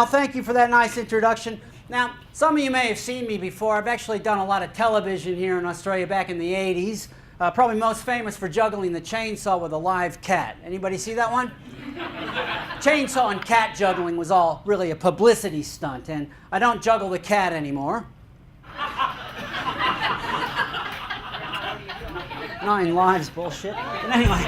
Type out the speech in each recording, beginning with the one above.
Al, thank you for that nice introduction. Now, some of you may have seen me before. I've actually done a lot of television here in Australia back in the 80s. Probably most famous for juggling the chainsaw with a live cat. Anybody see that one? Chainsaw and cat juggling was all really a publicity stunt, and I don't juggle the cat anymore. 9 lives bullshit. But anyway,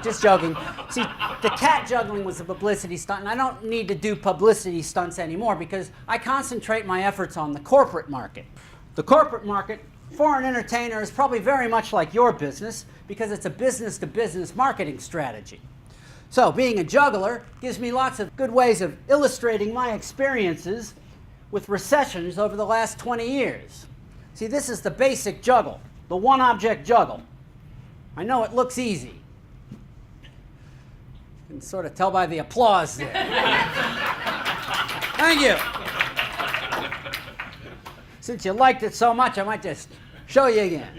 just joking. See, the cat juggling was a publicity stunt, and I don't need to do publicity stunts anymore because I concentrate my efforts on the corporate market. The corporate market for an entertainer is probably very much like your business because it's a business-to-business marketing strategy. So being a juggler gives me lots of good ways of illustrating my experiences with recessions over the last 20 years. See, this is the basic juggle, the one-object juggle. I know it looks easy. You can sort of tell by the applause there. Thank you. Since you liked it so much, I might just show you again.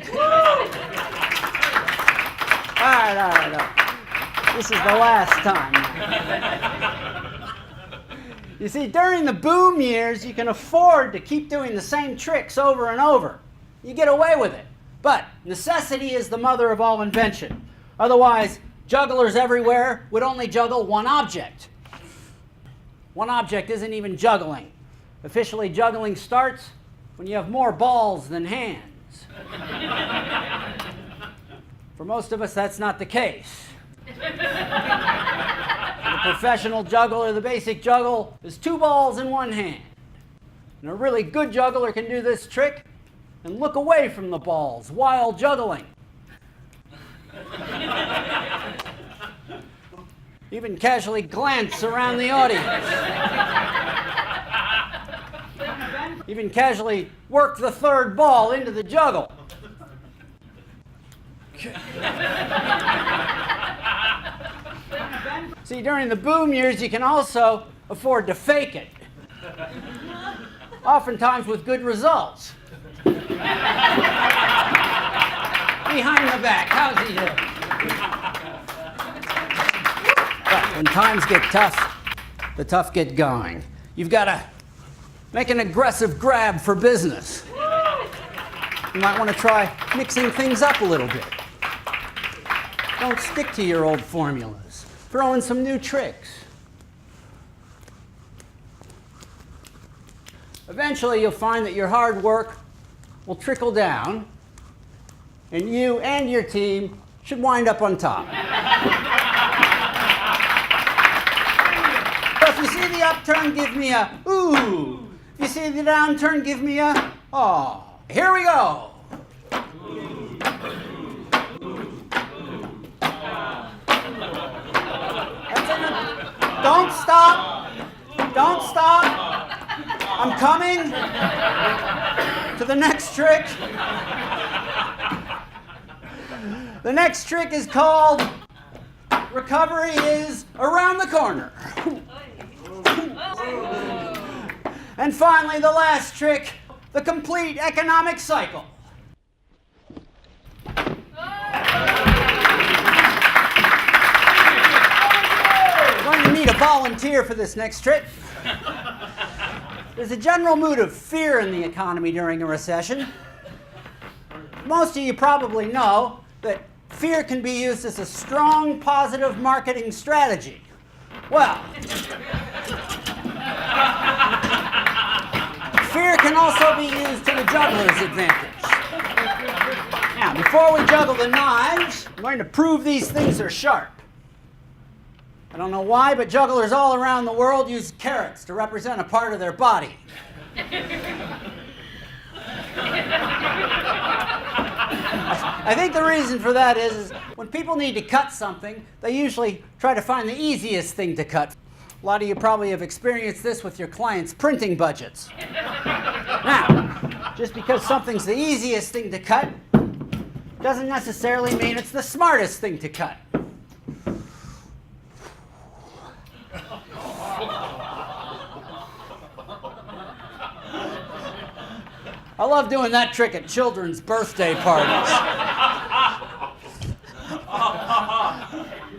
All right. This is the last time. You see, during the boom years, you can afford to keep doing the same tricks over and over. You get away with it. But necessity is the mother of all invention. Otherwise, jugglers everywhere would only juggle one object. One object isn't even juggling. Officially, juggling starts when you have more balls than hands. For most of us, that's not the case. The professional juggler, the basic juggle, is 2 balls in one hand. And a really good juggler can do this trick and look away from the balls while juggling. Even casually glance around the audience. Even casually work the 3rd ball into the juggle. See, during the boom years, you can also afford to fake it. Oftentimes with good results. Behind the back, how's he doing? But when times get tough, the tough get going. You've got to make an aggressive grab for business. You might want to try mixing things up a little bit. Don't stick to your old formulas. Throw in some new tricks. Eventually, you'll find that your hard work will trickle down, and you and your team should wind up on top. So if you see the upturn, give me a ooh. If you see the downturn, give me a oh. Here we go. Don't stop. Don't stop. I'm coming to the next trick. The next trick is called recovery is around the corner. And finally, the last trick, the complete economic cycle. We're going to need a volunteer for this next trick. There's a general mood of fear in the economy during a recession. Most of you probably know that fear can be used as a strong, positive marketing strategy. Well, fear can also be used to the juggler's advantage. Now, before we juggle the knives, I'm going to prove these things are sharp. I don't know why, but jugglers all around the world use carrots to represent a part of their body. I think the reason for that is when people need to cut something, they usually try to find the easiest thing to cut. A lot of you probably have experienced this with your clients' printing budgets. Now, just because something's the easiest thing to cut doesn't necessarily mean it's the smartest thing to cut. I love doing that trick at children's birthday parties.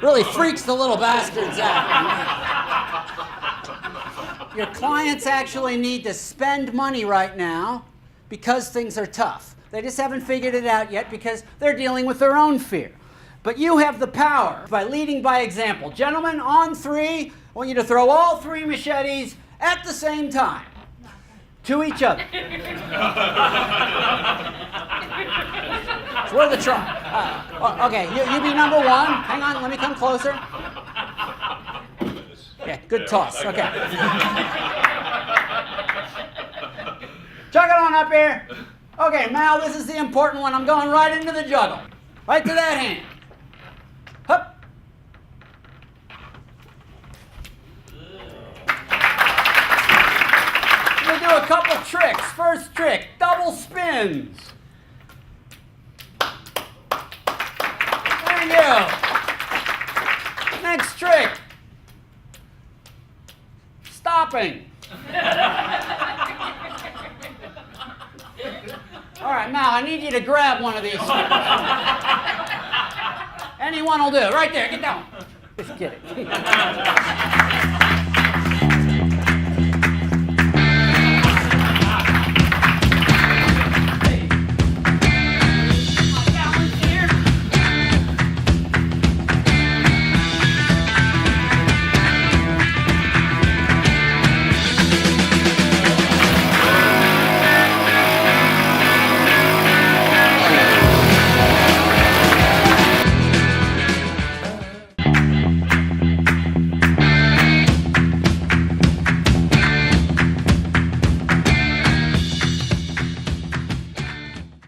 Really freaks the little bastards out. Your clients actually need to spend money right now because things are tough. They just haven't figured it out yet because they're dealing with their own fear. But you have the power by leading by example. Gentlemen, on 3, I want you to throw all 3 machetes at the same time to each other. It's worth a try. Okay, you be number 1. Hang on, let me come closer. Yeah, good toss. Okay. Chuck it on up here. Okay, Mal, this is the important one. I'm going right into the juggle. Right to that hand. Hup. I'm going to do a couple tricks. First trick, double spins. There you go. Next trick, stopping. All right, Mal, I need you to grab one of these. Anyone will do. Right there, get down. Just kidding.